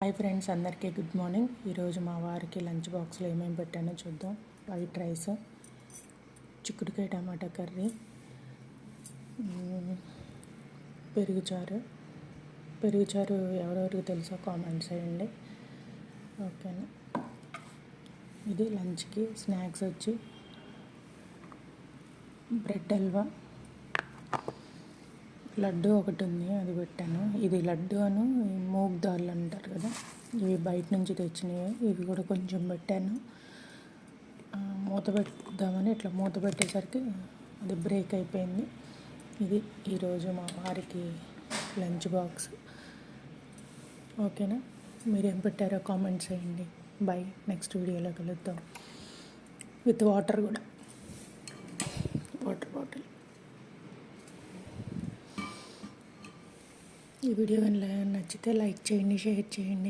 Hi friends, అందరికీ good morning. ఈరోజు మా వారికి లంచ్ బాక్స్లో ఏమేమి పెట్టానో చూద్దాం. వైట్ రైస్, చిక్కుడుకాయ టమాటా కర్రీ, పెరుగుచారు ఎవరెవరికి తెలుసో కామెంట్స్ చేయండి. ఓకేనా. ఇది లంచ్కి. స్నాక్స్ వచ్చి బ్రెడ్ హల్వా, లడ్డు ఒకటి ఉంది, అది పెట్టాను. ఇది లడ్డు అను మూగ్ దాల్ అంటారు కదా, ఇవి బయట నుంచి తెచ్చినవి. ఇవి కూడా కొంచెం పెట్టాను. మూత పెడదామని ఇట్లా మూత పెట్టేసరికి అది బ్రేక్ అయిపోయింది. ఇది ఈరోజు మా వారికి లంచ్ బాక్స్. ఓకేనా. మీరేం పెట్టారో కామెంట్స్ చేయండి. బై. నెక్స్ట్ వీడియోలో కలుద్దాం. విత్ వాటర్ కూడా, వాటర్ బాటిల్. ఈ వీడియో నచ్చితే లైక్ చేయండి, షేర్ చేయండి.